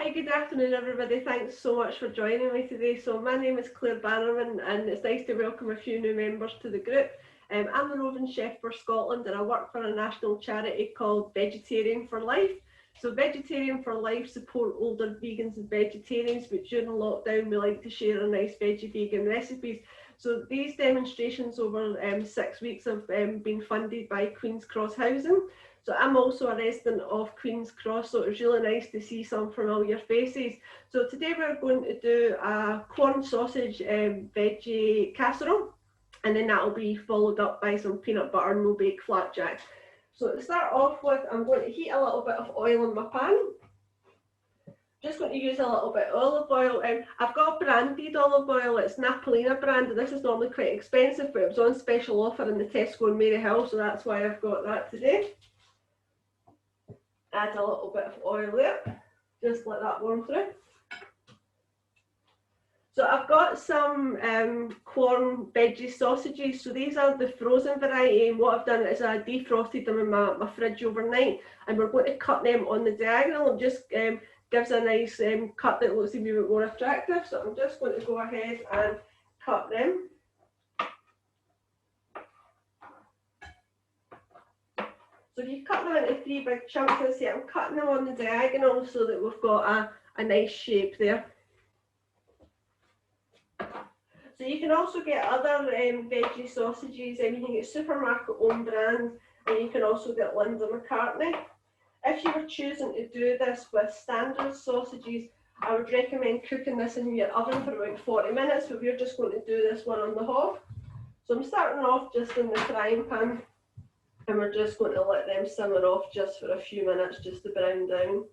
Hi, good afternoon everybody. Thanks so much for joining me today. So my name is Claire Bannerman and it's nice to welcome a few new members to the group. I'm a roving chef for Scotland and I work for a national charity called Vegetarian for Life. So Vegetarian for Life support older vegans and vegetarians, but during lockdown we like to share a nice veggie vegan recipes. So these demonstrations over 6 weeks have been funded by Queen's Cross Housing. So I'm also a resident of Queen's Cross, so it was really nice to see some familiar faces. So today we're going to do a corn sausage veggie casserole, and then that'll be followed up by some peanut butter no-bake flapjacks. So to start off with, I'm going to heat a little bit of oil in my pan. Just going to use a little bit of olive oil. I've got a branded olive oil, it's Napolina brand, and this is normally quite expensive, but it was on special offer in the Tesco in Maryhill, so that's why I've got that today. Add a little bit of oil there, just let that warm through. So I've got some corn veggie sausages, so these are the frozen variety, and what I've done is I defrosted them in my fridge overnight, and we're going to cut them on the diagonal. It just gives a nice cut that looks a wee bit more attractive, so I'm just going to go ahead and cut them. So if you cut them into 3 big chunks, as I say, I'm cutting them on the diagonal so that we've got a nice shape there. So you can also get other veggie sausages, you can get supermarket own brands, and you can also get Linda McCartney. If you were choosing to do this with standard sausages, I would recommend cooking this in your oven for about 40 minutes, but we're just going to do this one on the hob. So I'm starting off just in the frying pan, and we're just going to let them simmer off just for a few minutes just to brown down.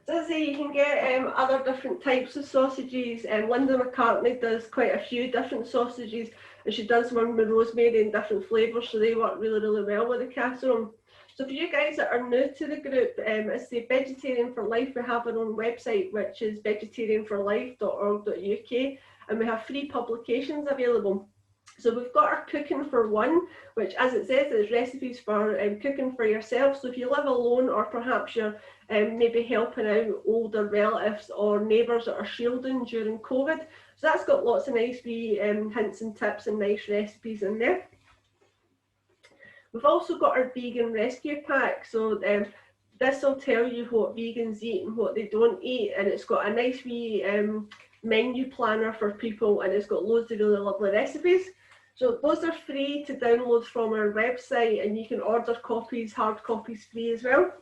So as I say, you can get other different types of sausages. Linda McCartney does quite a few different sausages, and she does one with rosemary and different flavours, so they work really, really well with the casserole. So for you guys that are new to the group, it's the Vegetarian for Life. We have our own website, which is vegetarianforlife.org.uk, and we have free publications available. So we've got our cooking for one, which as it says is recipes for cooking for yourself. So if you live alone, or perhaps you're maybe helping out older relatives or neighbours that are shielding during COVID. So that's got lots of nice wee hints and tips and nice recipes in there. We've also got our vegan rescue pack. So this will tell you what vegans eat and what they don't eat, and it's got a nice wee menu planner for people, and it's got loads of really lovely recipes. So those are free to download from our website, and you can order copies, hard copies free as well.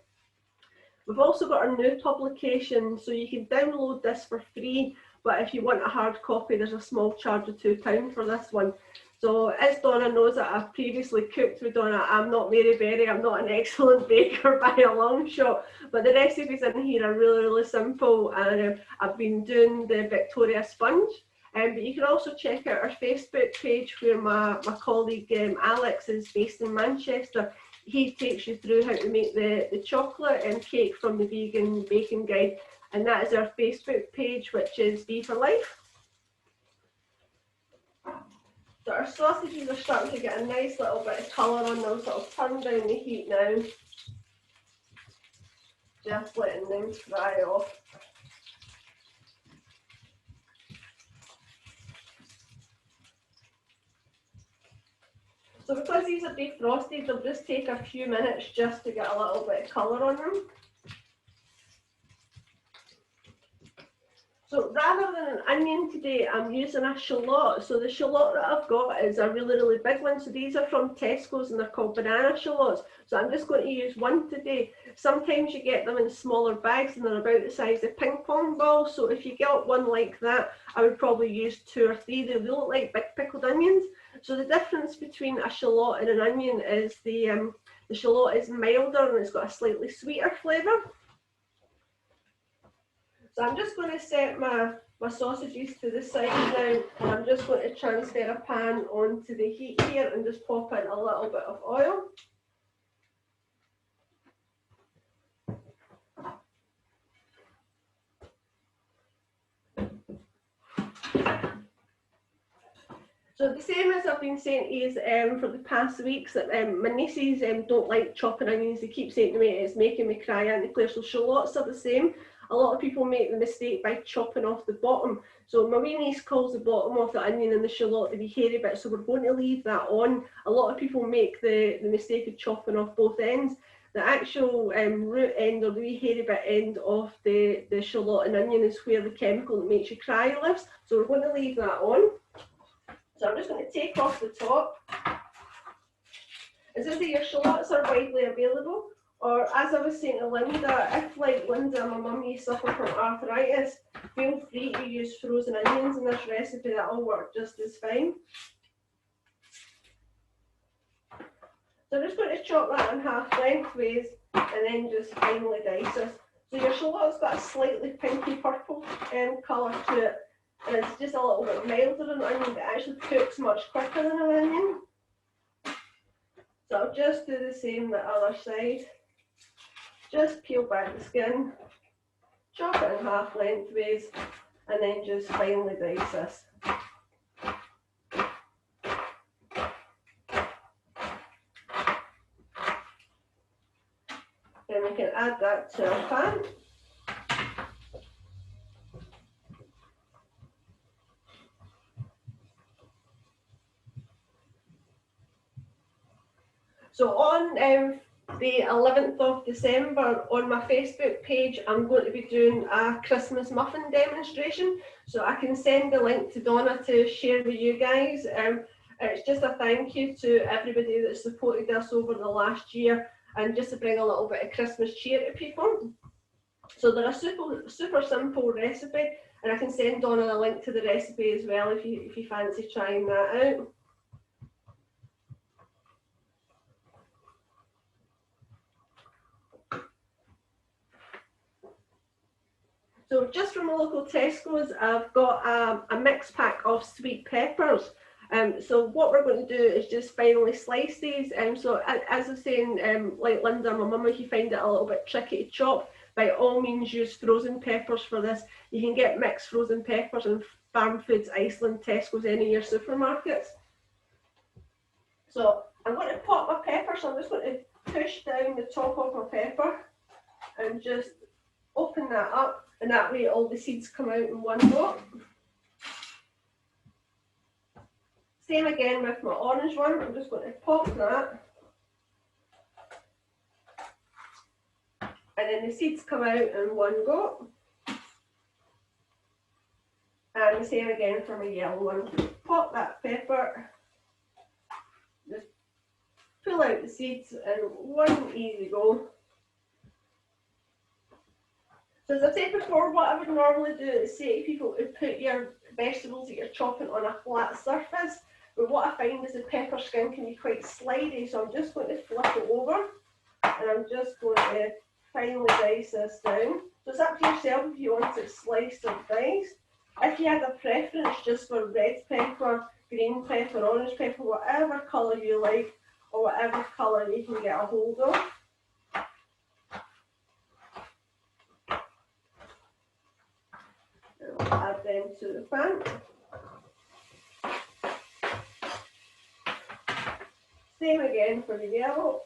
We've also got our new publication, so you can download this for free, but if you want a hard copy, there's a small charge of £2 for this one. So as Donna knows that I've previously cooked with Donna, I'm not Mary Berry, I'm not an excellent baker by a long shot, but the recipes in here are really, really simple, and I've been doing the Victoria sponge. But you can also check out our Facebook page where my colleague Alex is based in Manchester. He takes you through how to make the chocolate and cake from the vegan baking guide, and that is our Facebook page, which is V for Life. So our sausages are starting to get a nice little bit of colour on them, so I'll turn down the heat now, just letting them fry off. So because these are defrosted, they'll just take a few minutes just to get a little bit of colour on them. So rather than an onion today, I'm using a shallot. So the shallot that I've got is a really, really big one. So these are from Tesco's and they're called banana shallots. So I'm just going to use one today. Sometimes you get them in smaller bags and they're about the size of ping pong balls. So if you get one like that, I would probably use 2 or 3. They look like big pickled onions. So the difference between a shallot and an onion is the shallot is milder and it's got a slightly sweeter flavour. So I'm just going to set my sausages to the side now, and I'm just going to transfer a pan onto the heat here and just pop in a little bit of oil. So the same as I've been saying is for the past weeks that my nieces don't like chopping onions. They keep saying to me it's making me cry, Auntie Claire. So shallots are the same. A lot of people make the mistake by chopping off the bottom. So my wee niece calls the bottom of the onion and the shallot the wee hairy bit. So we're going to leave that on. A lot of people make the mistake of chopping off both ends. The actual root end or the wee hairy bit end of the shallot and onion is where the chemical that makes you cry lives. So we're going to leave that on. So I'm just going to take off the top. As I say, your shallots are widely available, or as I was saying to Linda, if like Linda, my mum, you suffer from arthritis, feel free to use frozen onions in this recipe. That'll work just as fine. So I'm just going to chop that in half lengthways and then just finely dice this. So your shallot's got a slightly pinky purple colour to it. And it's just a little bit milder than an onion, but it actually cooks much quicker than an onion. So I'll just do the same the other side. Just peel back the skin, chop it in half lengthways, and then just finely dice this. Then we can add that to our pan. So on the 11th of December on my Facebook page, I'm going to be doing a Christmas muffin demonstration. So I can send the link to Donna to share with you guys. It's just a thank you to everybody that supported us over the last year and just to bring a little bit of Christmas cheer to people. So they're a super simple recipe, and I can send Donna a link to the recipe as well if you fancy trying that out. So just from the local Tesco's, I've got a mixed pack of sweet peppers. So what we're going to do is just finely slice these. So as I was saying, like Linda, my mum, if you find it a little bit tricky to chop, by all means use frozen peppers for this. You can get mixed frozen peppers in Farm Foods, Iceland, Tesco's, any of your supermarkets. So I'm going to pop my pepper, so I'm just going to push down the top of my pepper and just open that up, and that way all the seeds come out in one go. Same again with my orange one. I'm just going to pop that, and then the seeds come out in one go. And the same again for my yellow one. Pop that pepper, just pull out the seeds in one easy go. So as I said before, what I would normally do is say to people to put your vegetables that you're chopping on a flat surface, but what I find is the pepper skin can be quite slidey, so I'm just going to flip it over, and I'm just going to finely dice this down. So it's up to yourself if you want it sliced or diced. If you had a preference just for red pepper, green pepper, orange pepper, whatever colour you like, or whatever colour you can get a hold of. Add them to the pan. Same again for the yellow.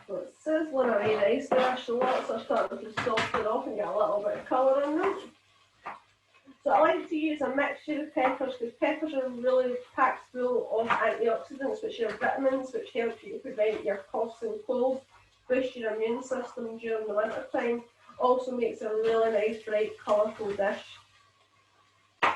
So it's sizzling away nice there, so lots are starting to soften off and get a little bit of colour in them. So I like to use a mixture of peppers because peppers are really packed full of antioxidants, which are vitamins, which help you to prevent your coughs and colds, boost your immune system during the winter time. Also makes a really nice, bright, colourful dish. So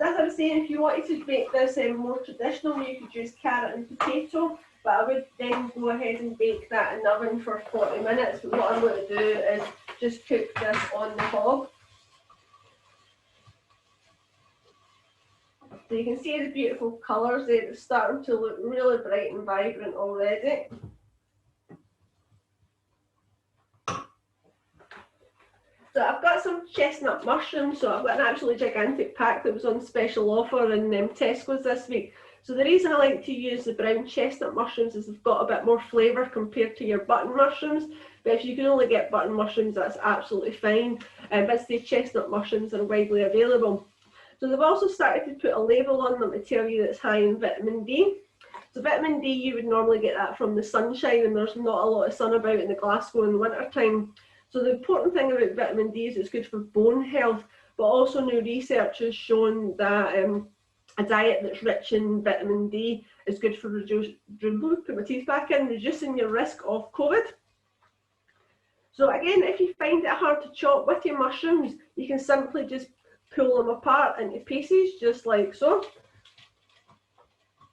as I was saying, if you wanted to make this more traditional, you could use carrot and potato, but I would then go ahead and bake that in the oven for 40 minutes. But what I'm going to do is just cook this on the hob. So you can see the beautiful colours there. It's starting to look really bright and vibrant already. So I've got some chestnut mushrooms, so I've got an absolutely gigantic pack that was on special offer in Tesco's this week. So the reason I like to use the brown chestnut mushrooms is they've got a bit more flavour compared to your button mushrooms. But if you can only get button mushrooms, that's absolutely fine. But the chestnut mushrooms are widely available. So they've also started to put a label on them to tell you that it's high in vitamin D. So vitamin D, you would normally get that from the sunshine, and there's not a lot of sun about in the Glasgow in the winter time. So the important thing about vitamin D is it's good for bone health, but also new research has shown that a diet that's rich in vitamin D is good for reducing your risk of COVID. So again, if you find it hard to chop with your mushrooms, you can simply just pull them apart into pieces, just like so.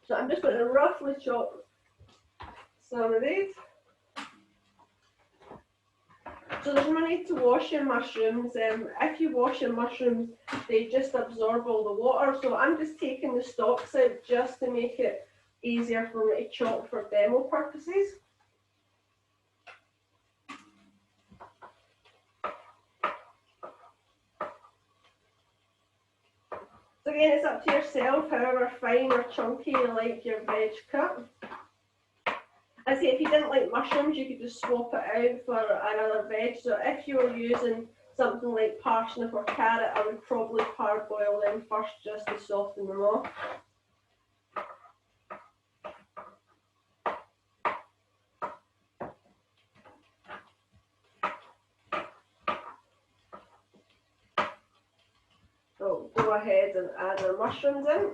So I'm just going to roughly chop some of these. So there's no need to wash your mushrooms. If you wash your mushrooms, they just absorb all the water. So I'm just taking the stalks out just to make it easier for me to chop for demo purposes. So again, it's up to yourself, however fine or chunky you like your veg cut. I say if you didn't like mushrooms, you could just swap it out for another veg. So if you were using something like parsnip or carrot, I would probably parboil them first just to soften them off. So go ahead and add our mushrooms in.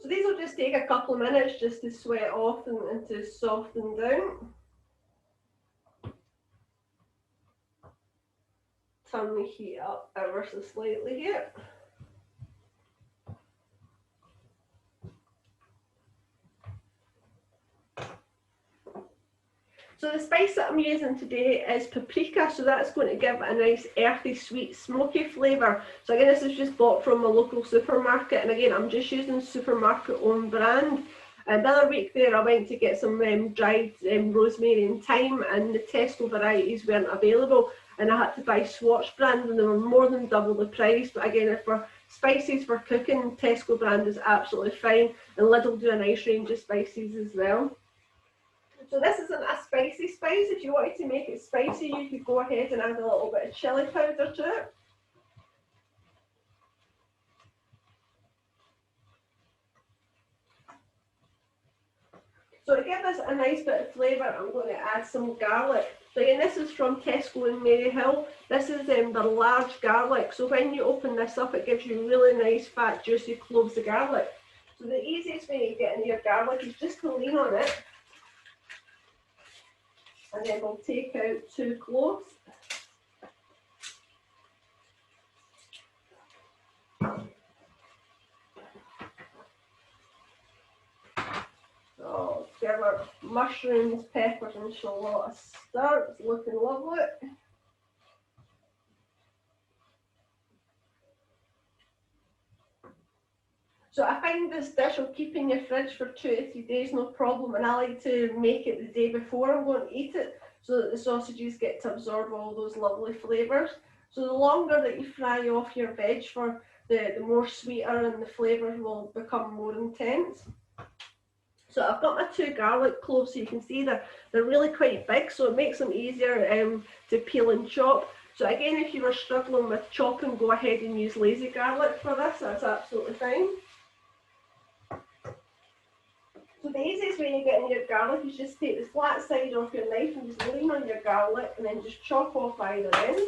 So these will just take a couple of minutes just to sweat off and to soften down. Turn the heat up ever so slightly here. So the spice that I'm using today is paprika, so that's going to give a nice earthy, sweet, smoky flavour. So again, this is just bought from a local supermarket, and again, I'm just using supermarket own brand. And the other week there, I went to get some dried rosemary and thyme, and the Tesco varieties weren't available, and I had to buy Swatch brand, and they were more than double the price. But again, for spices for cooking, Tesco brand is absolutely fine, and Lidl do a nice range of spices as well. So this isn't a spicy spice. If you wanted to make it spicy, you could go ahead and add a little bit of chilli powder to it. So to give this a nice bit of flavour, I'm going to add some garlic. So again, this is from Tesco in Maryhill. This is the large garlic. So when you open this up, it gives you really nice, fat, juicy cloves of garlic. So the easiest way to get into your garlic is just to lean on it. And then we'll take out 2 cloves. So give our mushrooms, peppers and shallot a stir. It's looking lovely. So I find this dish will keep in your fridge for 2 to 3 days, no problem, and I like to make it the day before I'm going to eat it so that the sausages get to absorb all those lovely flavours. So the longer that you fry off your veg for, the more sweeter and the flavours will become more intense. So I've got my 2 garlic cloves, so you can see they're really quite big, so it makes them easier to peel and chop. So again, if you were struggling with chopping, go ahead and use lazy garlic for this, that's absolutely fine. So the easiest way to get in your garlic is just take the flat side off your knife and just lean on your garlic and then just chop off either end.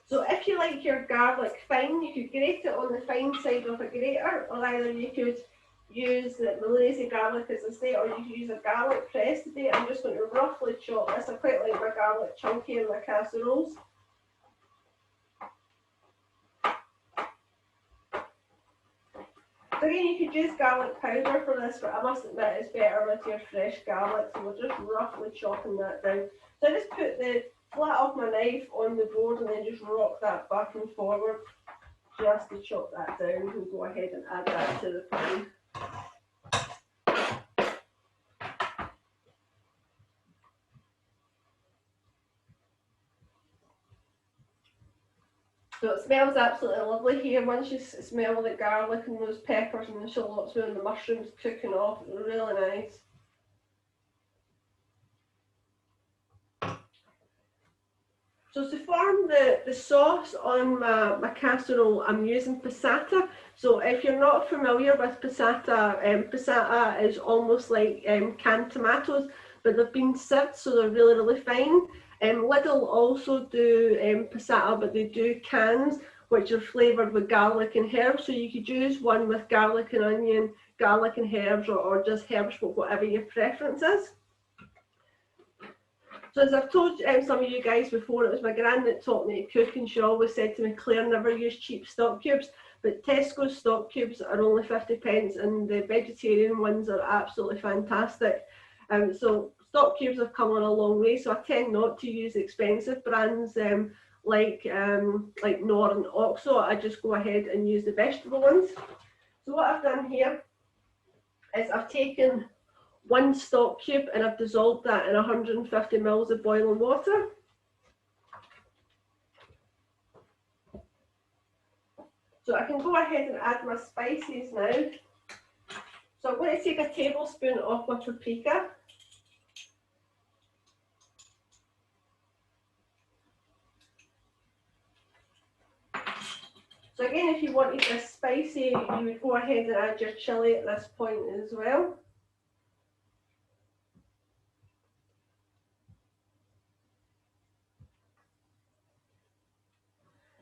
So if you like your garlic fine, you could grate it on the fine side of a grater, or either you could use the lazy garlic as I say, or you could use a garlic press today. I'm just going to roughly chop this. I quite like my garlic chunky in my casseroles. So again, you could use garlic powder for this, but I must admit it's better with your fresh garlic, so we're just roughly chopping that down. So I just put the flat of my knife on the board and then just rock that back and forward just to chop that down and go ahead and add that to the pan. So it smells absolutely lovely here. Once you smell the garlic and those peppers and the shallots and the mushrooms cooking off, it's really nice. So to form the sauce on my casserole, I'm using passata. So if you're not familiar with passata, passata is almost like canned tomatoes, but they've been sieved, so they're really, really fine. Lidl also do passata, but they do cans, which are flavoured with garlic and herbs. So you could use one with garlic and onion, garlic and herbs, or just herbs, whatever your preference is. So as I've told some of you guys before, it was my gran that taught me to cook, and she always said to me, Claire, never use cheap stock cubes, but Tesco's stock cubes are only 50p and the vegetarian ones are absolutely fantastic. So stock cubes have come on a long way, so I tend not to use expensive brands like Knorr and Oxo. I just go ahead and use the vegetable ones. So what I've done here is I've taken one stock cube and I've dissolved that in 150 mils of boiling water. So I can go ahead and add my spices now. So I'm going to take a tablespoon of my paprika. So again, if you wanted this spicy, you would go ahead and add your chilli at this point as well.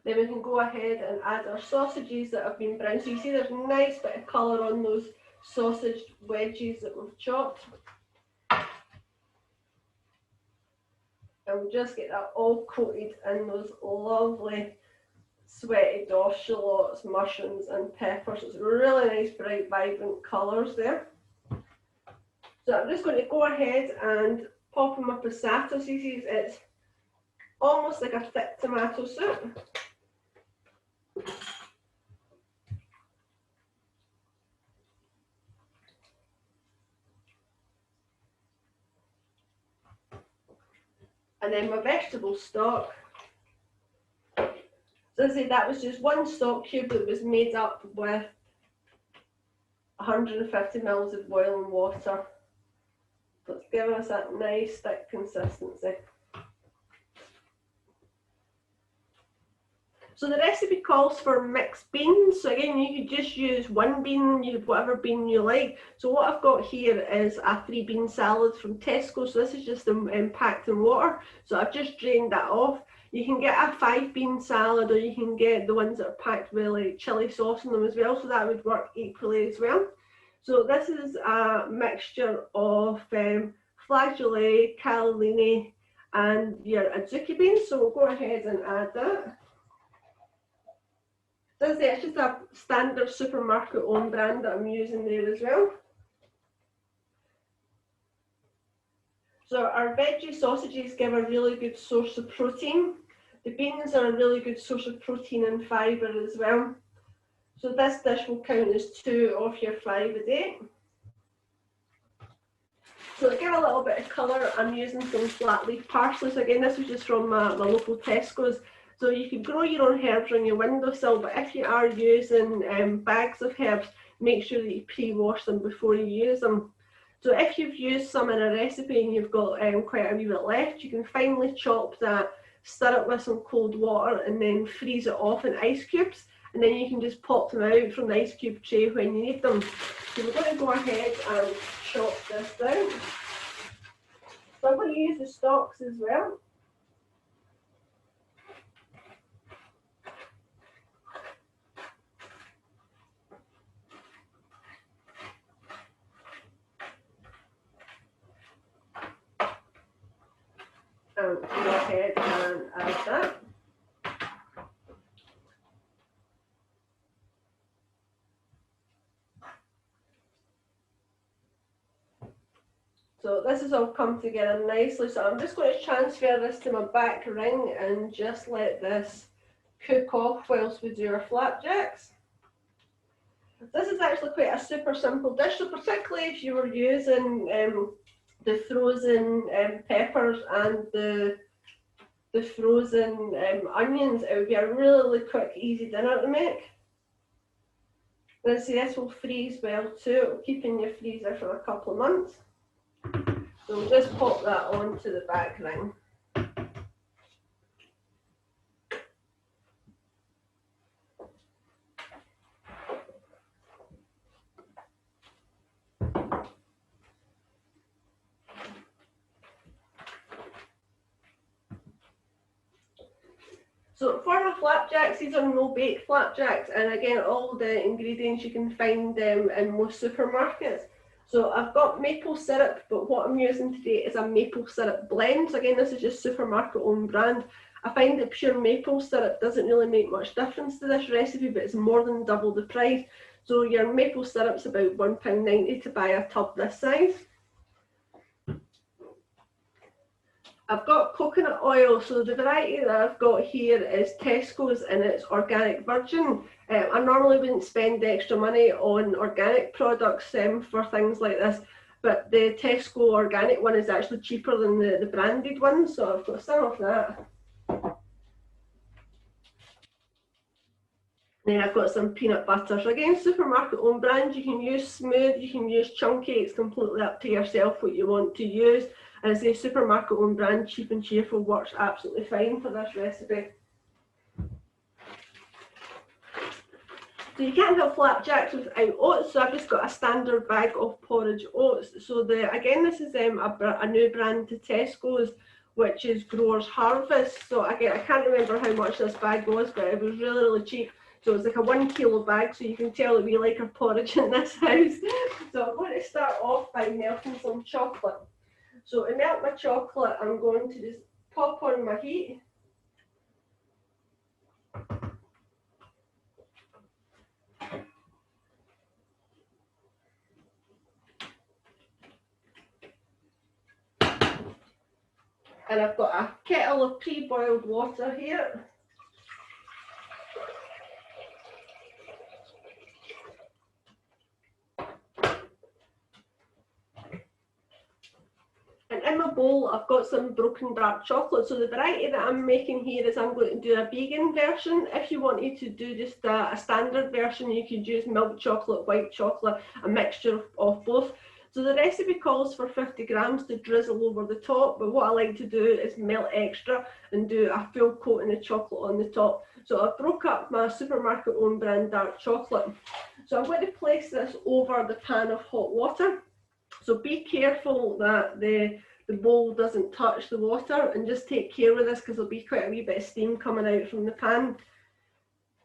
Then we can go ahead and add our sausages that have been browned. So you see there's a nice bit of colour on those sausage wedges that we've chopped. And we'll just get that all coated in those lovely sweated off shallots, mushrooms and peppers. It's really nice, bright, vibrant colours there. So I'm just going to go ahead and pop in my passata. So you see it's almost like a thick tomato soup. And then my vegetable stock. So as I say, that was just one stock cube that was made up with 150 mils of boiling water. So it's giving us that nice thick consistency. So the recipe calls for mixed beans. So again, you could just use one bean, whatever bean you like. So what I've got here is a 3-bean salad from Tesco. So this is just packed in water. So I've just drained that off. You can get a 5-bean salad, or you can get the ones that are packed with like chili sauce in them as well. So that would work equally as well. So this is a mixture of flageolet, cannellini, and your azuki beans. So we'll go ahead and add that. It's just a standard supermarket own brand that I'm using there as well. So our veggie sausages give a really good source of protein. The beans are a really good source of protein and fibre as well. So this dish will count as 2 of your 5 a day. So to give a little bit of colour, I'm using some flat leaf parsley. So again, this was just from my local Tesco's. So you can grow your own herbs on your windowsill, but if you are using bags of herbs, make sure that you pre-wash them before you use them. So if you've used some in a recipe and you've got quite a wee bit left, you can finely chop that, stir it with some cold water, and then freeze it off in ice cubes. And then you can just pop them out from the ice cube tray when you need them. So we're going to go ahead and chop this down. So I'm going to use the stalks as well. Go ahead and add that. So this has all come together nicely. So I'm just going to transfer this to my back ring and just let this cook off whilst we do our flapjacks. This is actually quite a super simple dish, so particularly if you were using the frozen peppers and the frozen onions, it would be a really quick, easy dinner to make. And see, this will freeze well too. It will keep in your freezer for a couple of months. So we'll just pop that onto the back ring. So for our flapjacks, these are no-bake flapjacks, and again, all the ingredients you can find them in most supermarkets. So I've got maple syrup, but what I'm using today is a maple syrup blend. So again, this is just supermarket own brand. I find that pure maple syrup doesn't really make much difference to this recipe, but it's more than double the price. So your maple syrup's about £1.90 to buy a tub this size. I've got coconut oil, so the variety that I've got here is Tesco's and it's organic virgin. I normally wouldn't spend extra money on organic products for things like this, but the Tesco organic one is actually cheaper than the branded one, so I've got some of that. Then I've got some peanut butter. So again, supermarket own brand, you can use smooth, you can use chunky, it's completely up to yourself what you want to use. And I say supermarket own brand, cheap and cheerful, works absolutely fine for this recipe. So you can't have flapjacks without oats, so I've just got a standard bag of porridge oats. So again, this is a new brand to Tesco's, which is Growers Harvest. So again, I can't remember how much this bag was, but it was really, really cheap. So it's like a 1 kilo bag, so you can tell that we like our porridge in this house. So I'm going to start off by melting some chocolate. So to melt my chocolate, I'm going to just pop on my heat. And I've got a kettle of pre-boiled water here. And in my bowl, I've got some broken dark chocolate. So the variety that I'm making here is I'm going to do a vegan version. If you wanted to do just a standard version, you could use milk chocolate, white chocolate, a mixture of both. So the recipe calls for 50 grams to drizzle over the top, but what I like to do is melt extra and do a full coating of chocolate on the top. So I broke up my supermarket own brand dark chocolate. So I'm going to place this over the pan of hot water. So be careful that the bowl doesn't touch the water, and just take care with this because there'll be quite a wee bit of steam coming out from the pan.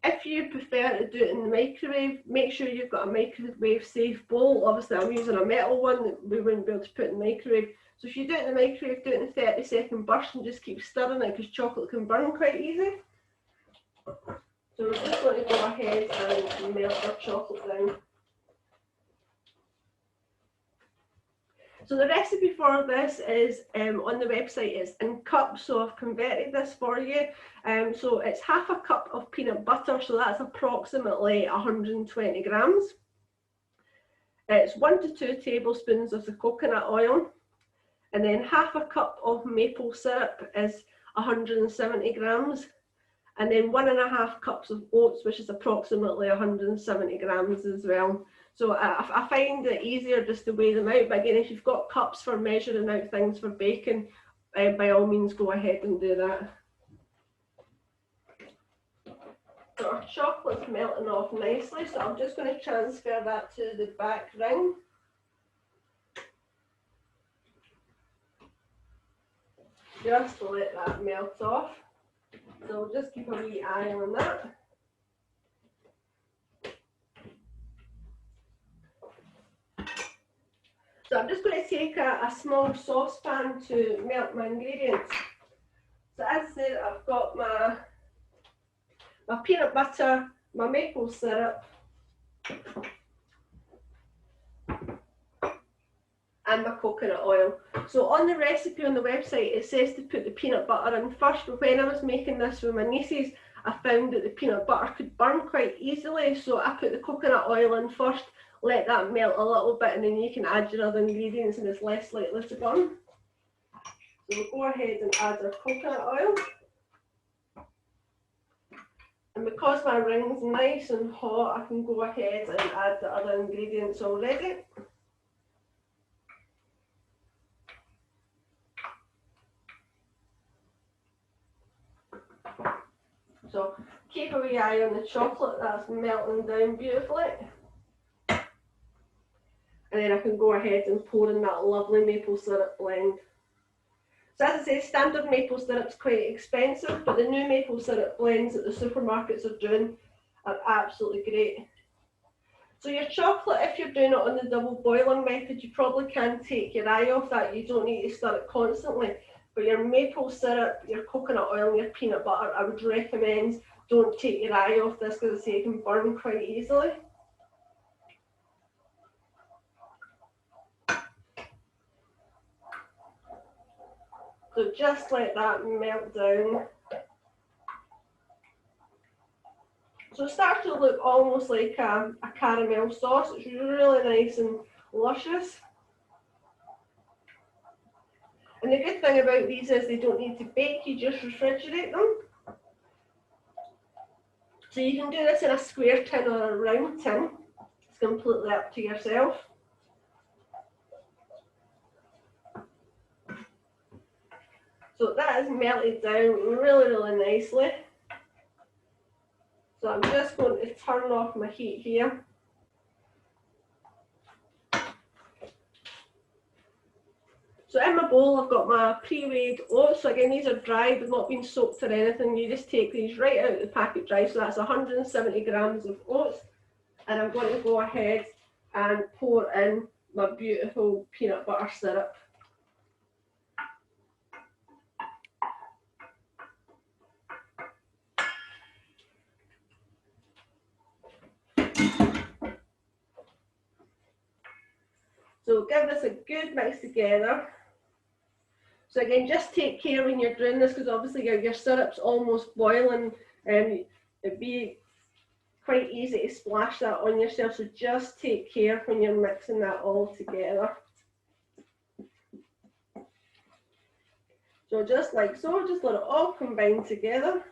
If you prefer to do it in the microwave, make sure you've got a microwave safe bowl. Obviously I'm using a metal one that we wouldn't be able to put in the microwave. So if you do it in the microwave, do it in 30-second bursts and just keep stirring it because chocolate can burn quite easy. So we're just going to go ahead and melt our chocolate down. So the recipe for this is on the website, it's in cups, so I've converted this for you. So it's half a cup of peanut butter, so that's approximately 120 grams. It's 1 to 2 tablespoons of the coconut oil, and then half a cup of maple syrup is 170 grams, and then 1.5 cups of oats, which is approximately 170 grams as well. So I find it easier just to weigh them out, but again, if you've got cups for measuring out things for baking, by all means go ahead and do that. So our chocolate's melting off nicely, so I'm just going to transfer that to the back ring. Just to let that melt off. So we'll just keep a wee eye on that. So I'm just going to take a small saucepan to melt my ingredients. So as I said, I've got my peanut butter, my maple syrup, and my coconut oil. So on the recipe on the website it says to put the peanut butter in first, but when I was making this with my nieces I found that the peanut butter could burn quite easily, so I put the coconut oil in first, let that melt a little bit, and then you can add your other ingredients and it's less likely to burn. So we'll go ahead and add our coconut oil. And because my ring's nice and hot, I can go ahead and add the other ingredients already. So keep a wee eye on the chocolate, that's melting down beautifully. And then I can go ahead and pour in that lovely maple syrup blend. So as I say, standard maple syrup's quite expensive, but the new maple syrup blends that the supermarkets are doing are absolutely great. So your chocolate, if you're doing it on the double boiling method, you probably can take your eye off that. You don't need to stir it constantly. But your maple syrup, your coconut oil and your peanut butter, I would recommend don't take your eye off this because I say it can burn quite easily. So just let that melt down. So it starts to look almost like a caramel sauce. It's really nice and luscious. And the good thing about these is they don't need to bake, you just refrigerate them. So you can do this in a square tin or a round tin. It's completely up to yourself. So that is melted down really nicely. So I'm just going to turn off my heat here. So in my bowl I've got my pre-weighed oats. So again, these are dry, but not been soaked or anything. You just take these right out of the packet dry. So that's 170 grams of oats. And I'm going to go ahead and pour in my beautiful peanut butter syrup. So give this a good mix together. So again, just take care when you're doing this because obviously your syrup's almost boiling and it'd be quite easy to splash that on yourself. So just take care when you're mixing that all together. So just like so, just let it all combine together.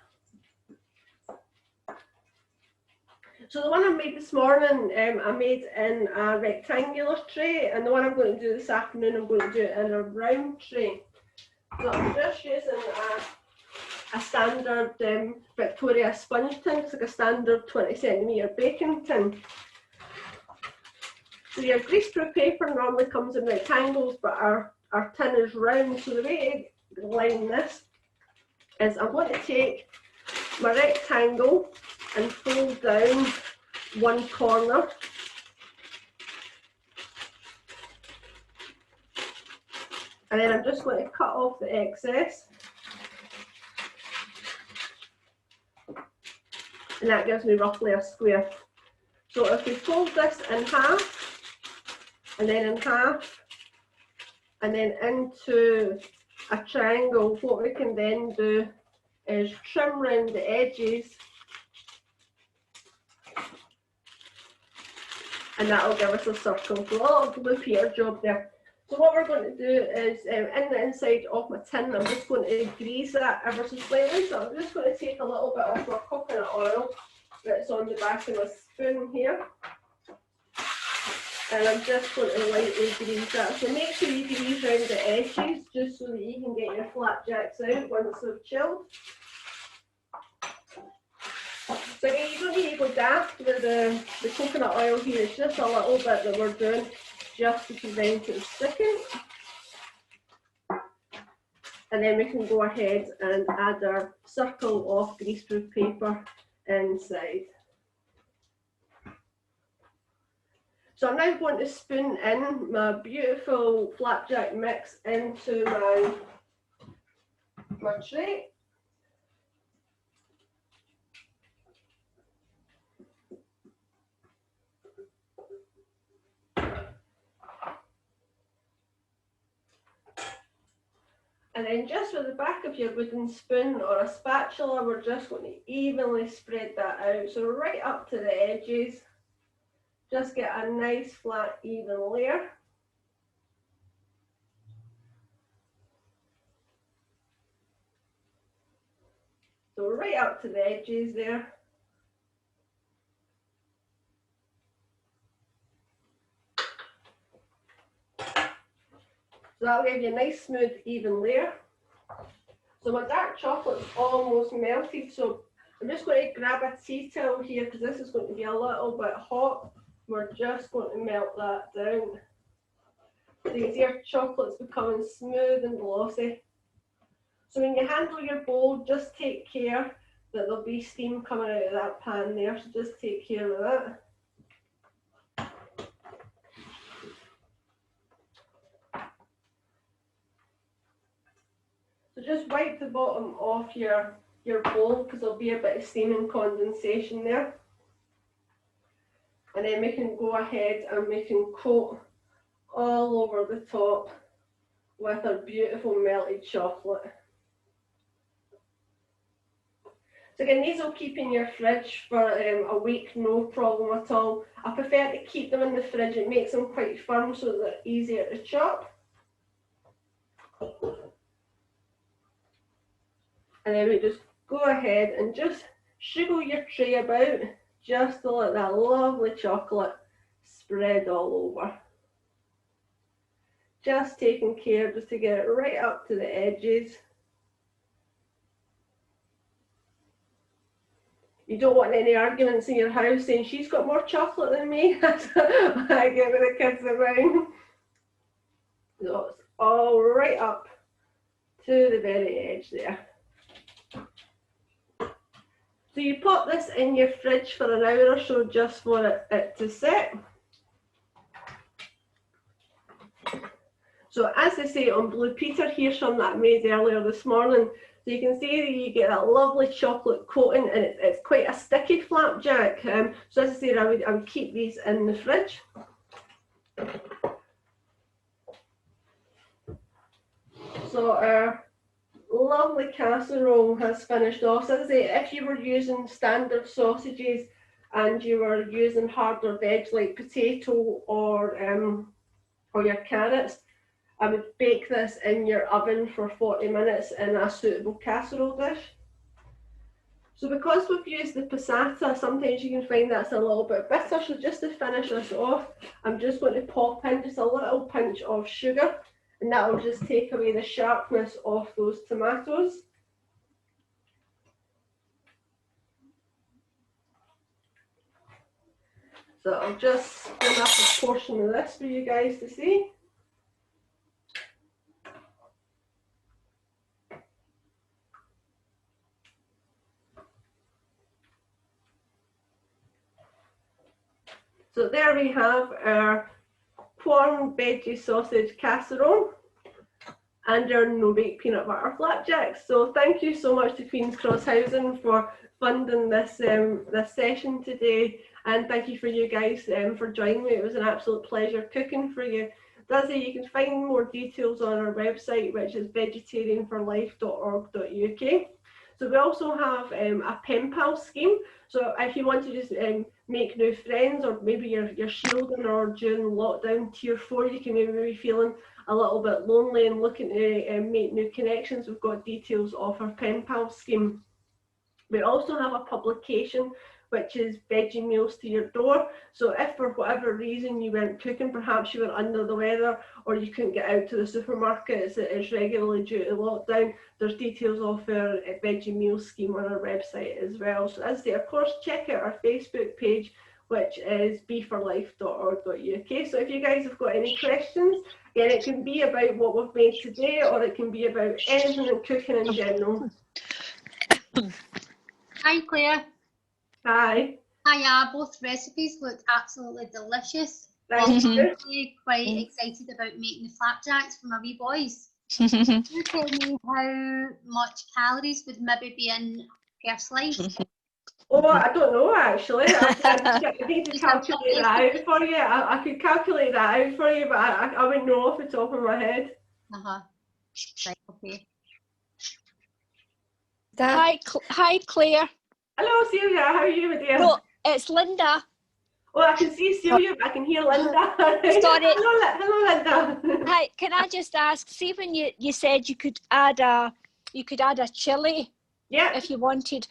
So the one I made this morning, I made in a rectangular tray, and the one I'm going to do this afternoon, I'm going to do it in a round tray. So I'm just using a standard Victoria sponge tin. It's like a standard 20cm baking tin. So your greaseproof paper normally comes in rectangles, but our tin is round. So the way to line this is I'm going to take my rectangle and fold down one corner. And then I'm just going to cut off the excess. And that gives me roughly a square. So if we fold this in half, and then in half, and then into a triangle, what we can then do is trim around the edges, and that'll give us a circle. So a little blue Peter job there. So what we're going to do is, in the inside of my tin, I'm just going to grease that ever so slightly. So I'm just going to take a little bit of my coconut oil that's on the back of my spoon here. And I'm just going to lightly grease that. So make sure you grease around the edges, just so that you can get your flapjacks out once they've chilled. So again, you don't need to go daft with the coconut oil here. It's just a little bit that we're doing just to prevent it sticking. And then we can go ahead and add our circle of greaseproof paper inside. So I'm now going to spoon in my beautiful flapjack mix into my tray. And then just with the back of your wooden spoon or a spatula, we're just going to evenly spread that out. So right up to the edges, just get a nice flat even layer. So right up to the edges there. So that'll give you a nice smooth even layer. So my dark chocolate's almost melted, so I'm just going to grab a tea towel here because this is going to be a little bit hot. We're just going to melt that down. So you see our chocolate's becoming smooth and glossy. So when you handle your bowl, just take care that there'll be steam coming out of that pan there, so just take care of that. So just wipe the bottom off your bowl because there'll be a bit of steam and condensation there. And then we can go ahead and we can coat all over the top with our beautiful melted chocolate. So again, these will keep in your fridge for a week, no problem at all. I prefer to keep them in the fridge, it makes them quite firm so that they're easier to chop. And then we just go ahead and just sugar your tray about just to let that lovely chocolate spread all over. Just taking care just to get it right up to the edges. You don't want any arguments in your house saying she's got more chocolate than me. That's what I get with the kids around. So it's all right up to the very edge there. So you pop this in your fridge for an hour or so just for it to set. So as they say on Blue Peter, here's some that I made earlier this morning. So you can see that you get that lovely chocolate coating and it's quite a sticky flapjack. So as I said, I would keep these in the fridge. So our lovely casserole has finished off. So as I say, if you were using standard sausages and you were using harder veg like potato or your carrots, I would bake this in your oven for 40 minutes in a suitable casserole dish. So because we've used the passata, sometimes you can find that's a little bit bitter. So just to finish this off, I'm just going to pop in just a little pinch of sugar, and that will just take away the sharpness of those tomatoes. So I'll just spin up a portion of this for you guys to see. So there we have our corn veggie sausage casserole and our no-bake peanut butter flapjacks. So thank you so much to Queen's Cross Housing for funding this this session today, and thank you for you guys for joining me. It was an absolute pleasure cooking for you. That's it. You can find more details on our website, which is vegetarianforlife.org.uk. So we also have a pen pal scheme. So if you want to just make new friends, or maybe you're shielding or during lockdown tier 4, you can maybe be feeling a little bit lonely and looking to make new connections, we've got details of our pen pal scheme. We also have a publication which is Veggie Meals to Your Door. So if for whatever reason you weren't cooking, perhaps you were under the weather or you couldn't get out to the supermarkets as regularly due to lockdown, there's details of our Veggie Meals scheme on our website as well. So as I say, of course, check out our Facebook page, which is beforlife.org.uk. So if you guys have got any questions, again, it can be about what we've made today, or it can be about anything in cooking in general. Hi Claire. Hi. Hiya, both recipes look absolutely delicious. Thank you. I'm really quite excited about making the flapjacks for my wee boys. Can you tell me how much calories would maybe be in per slice? Oh, I don't know actually. I need to calculate that out for you. I could calculate that out for you, but I wouldn't know off the top of my head. Right, Okay. Hi, Claire. Hello, Celia. How are you, my dear? No, it's Linda. Oh, I can see Celia, but I can hear Linda. Sorry. Hello, Linda. Hi, can I just ask? See, when you said you could add a chili, Yeah. if you wanted.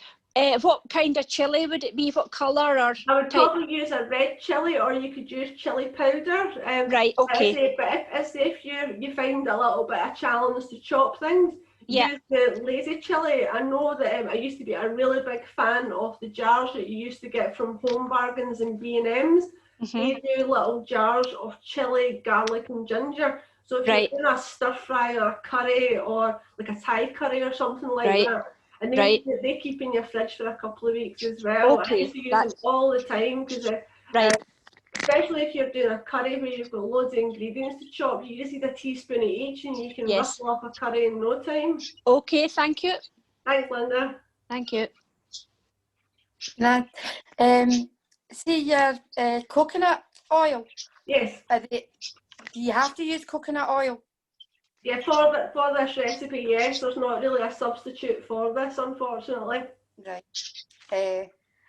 What kind of chili would it be? What colour or I would type? probably use a red chili, or you could use chili powder. Right. Okay. But if you find a little bit of challenge to chop things, Yeah. use the lazy chili. I know that I used to be a really big fan of the jars that you used to get from Home Bargains and B&M's. They do little jars of chili, garlic and ginger. So if Right. you're doing a stir fry or a curry or like a Thai curry or something like Right. that, and Right. they keep in your fridge for a couple of weeks as well. I Okay. used to use them all the time because Right. especially if you're doing a curry where you've got loads of ingredients to chop, you just need a teaspoon of each and you can Yes. rustle up a curry in no time. Okay. Thank you. Thanks, Linda. Thank you. Now, see your coconut oil. Yes. Do you have to use coconut oil? Yeah, for this recipe, yes, there's not really a substitute for this, unfortunately. Right.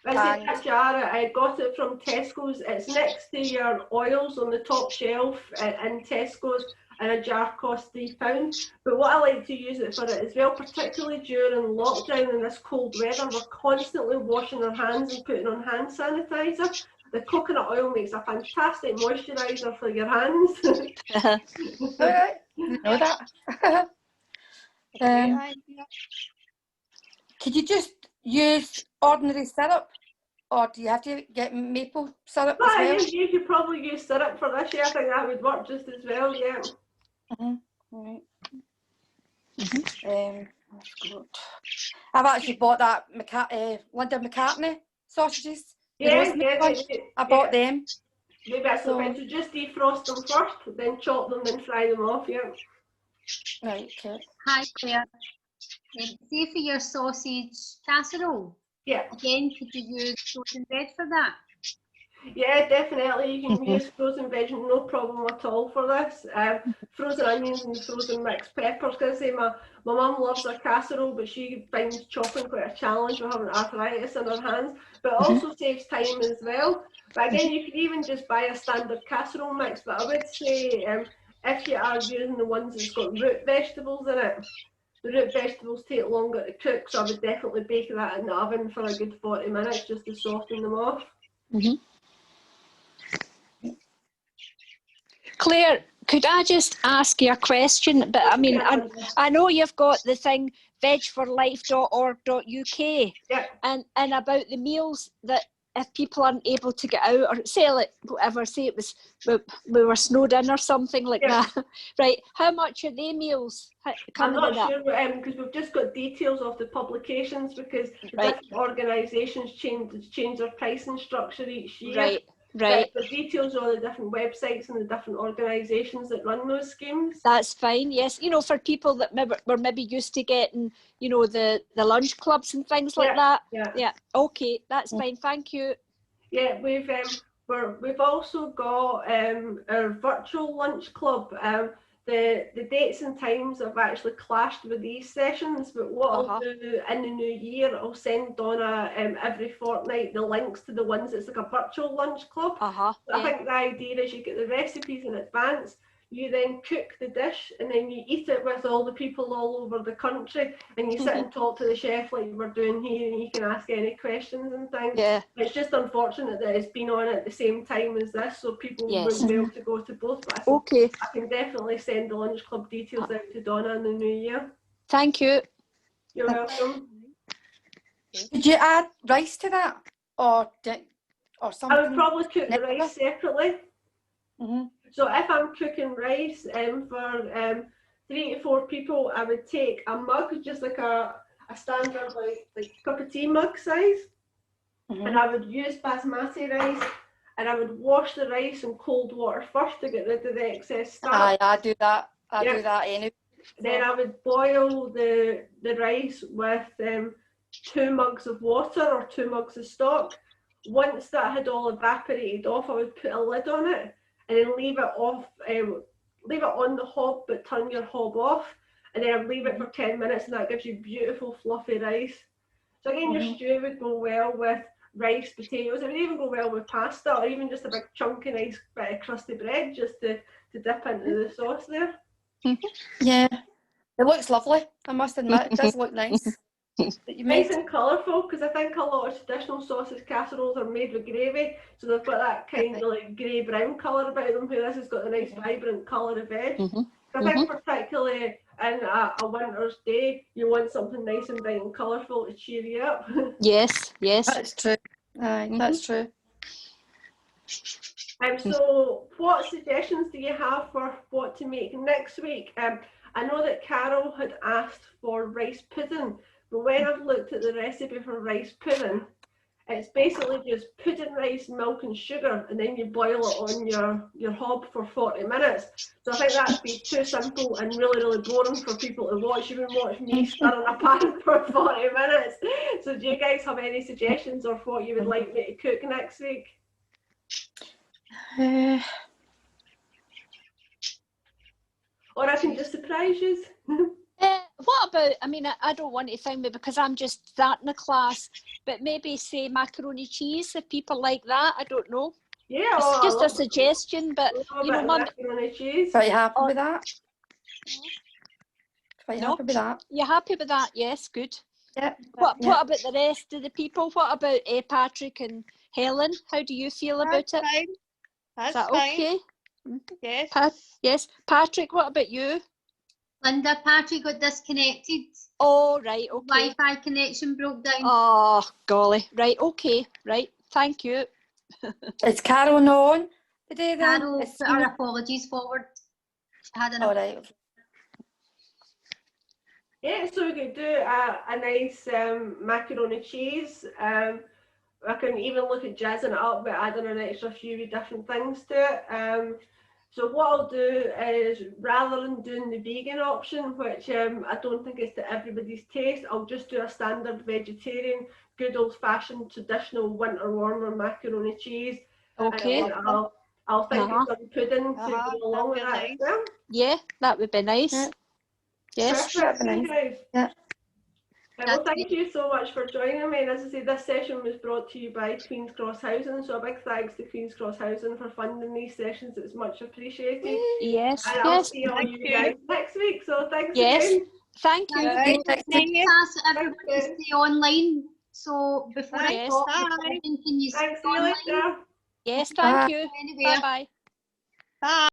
That jar, I got it from Tesco's. It's next to your oils on the top shelf in Tesco's, and a jar costs £3. But what I like to use it for it as well, particularly during lockdown and this cold weather, we're constantly washing our hands and putting on hand sanitizer. The coconut oil makes a fantastic moisturiser for your hands. All right, you know that. Could you just use ordinary syrup, or do you have to get maple syrup as well? You could probably use syrup for this. Yeah, I think that would work just as well. Yeah. Right. That's good. I've actually bought that Linda McCartney sausages. Yeah, I bought them. Maybe that's so just defrost them first, then chop them, then fry them off. Yeah. Right. Okay. Hi, Claire. See for your sausage casserole. Yeah. Again, could you use frozen veg for that? Yeah, definitely. You can use frozen veg, no problem at all for this. Frozen onions and frozen mixed peppers. Because I say my mum loves a casserole, but she finds chopping quite a challenge with having arthritis in her hands. But it also saves time as well. But again, you could even just buy a standard casserole mix. But I would say if you are using the ones that's got root vegetables in it, the root vegetables take longer to cook. So I would definitely bake that in the oven for a good 40 minutes just to soften them off. Claire, could I just ask you a question? But I mean, I know you've got the thing vegforlife.org.uk, and about the meals that if people aren't able to get out, or say like whatever, say it was we were snowed in or something like that, right? How much are they meals coming in? I'm not sure because we've just got details of the publications because the different organisations change their pricing structure each year. Right. The details on the different websites and the different organisations that run those schemes. That's fine. Yes, you know, for people that were maybe used to getting, you know, the lunch clubs and things like that. Yeah. Okay, that's fine. Thank you. Yeah, we've also got our virtual lunch club. The dates and times have actually clashed with these sessions, but what I'll do in the new year, I'll send Donna every fortnight the links to the ones that's like a virtual lunch club. I think the idea is you get the recipes in advance, you then cook the dish, and then you eat it with all the people all over the country, and you sit and talk to the chef like we're doing here, and you can ask any questions and things. Yeah. It's just unfortunate that it's been on at the same time as this, so people wouldn't be able to go to both. But I can definitely send the lunch club details out to Donna in the new year. Thank you. You're welcome. Did you add rice to that, or something? I would probably cook the rice separately. So if I'm cooking rice for 3 to 4 people, I would take a mug, just like a standard like cup of tea mug size, and I would use basmati rice, and I would wash the rice in cold water first to get rid of the excess starch. I do that. I do that anyway. Then I would boil the rice with 2 mugs of water or 2 mugs of stock. Once that had all evaporated off, I would put a lid on it and then leave it on the hob, but turn your hob off. and then I leave it for 10 minutes, and that gives you beautiful fluffy rice. So again, your stew would go well with rice, potatoes. It would even go well with pasta, or even just a big chunky nice bit of crusty bread just to dip into the sauce there. Yeah, it looks lovely. I must admit, it does look nice. That you Nice made. and colourful, because I think a lot of traditional sauces, casseroles, are made with gravy, so they've got that kind of like grey brown colour about them, where this has got the nice vibrant colour of veg. I think particularly in a winter's day, you want something nice and bright and colourful to cheer you up. Yes, yes. That's true. That's true. So what suggestions do you have for what to make next week? I know that Carol had asked for rice pudding, but when I've looked at the recipe for rice pudding, it's basically just pudding rice, milk and sugar, and then you boil it on your hob for 40 minutes. So I think that'd be too simple and really, really boring for people to watch. You would watch me stirring a pan for 40 minutes. So do you guys have any suggestions of what you would like me to cook next week? Or I can just surprise you. What about, I mean, I don't want to think me because I'm just starting a class, but maybe say macaroni cheese if people like that. I don't know. Yeah, It's just a suggestion, but you know, Mum, macaroni cheese. Are you happy with that? Quite happy with that. You happy with that? Yes, good. Yeah. What about the rest of the people? What about Patrick and Helen? How do you feel about it? Fine. That's Is that fine. okay? Yes. Yes. Patrick, what about you? Linda, Patrick got disconnected. Oh, right, okay. Wi-Fi connection broke down. Oh, golly. Right, okay. Right, thank you. Is Carol not on today then? Carol It's put her apologies forward. She had an all right. Yeah, so we could do a nice macaroni cheese. I can even look at jazzing it up by adding an extra few different things to it. So what I'll do is, rather than doing the vegan option, which I don't think is to everybody's taste, I'll just do a standard vegetarian, good old-fashioned traditional winter warmer macaroni cheese. Okay. And I'll think of some pudding to go along with that as well. Yeah, that would be nice. Yeah. Yes. Perfect. That'd be nice. Guys. Yeah. Well, thank you so much for joining me. And as I say, this session was brought to you by Queen's Cross Housing. So a big thanks to Queen's Cross Housing for funding these sessions. It's much appreciated. Yes. And I'll see all you guys next week. So thanks again. Thank you. Right. Class, everybody stay online. So before I Yes. talk, Bye. can you stay Thanks. See you online? later. Yes, thank you. Anyway. Bye-bye. Bye.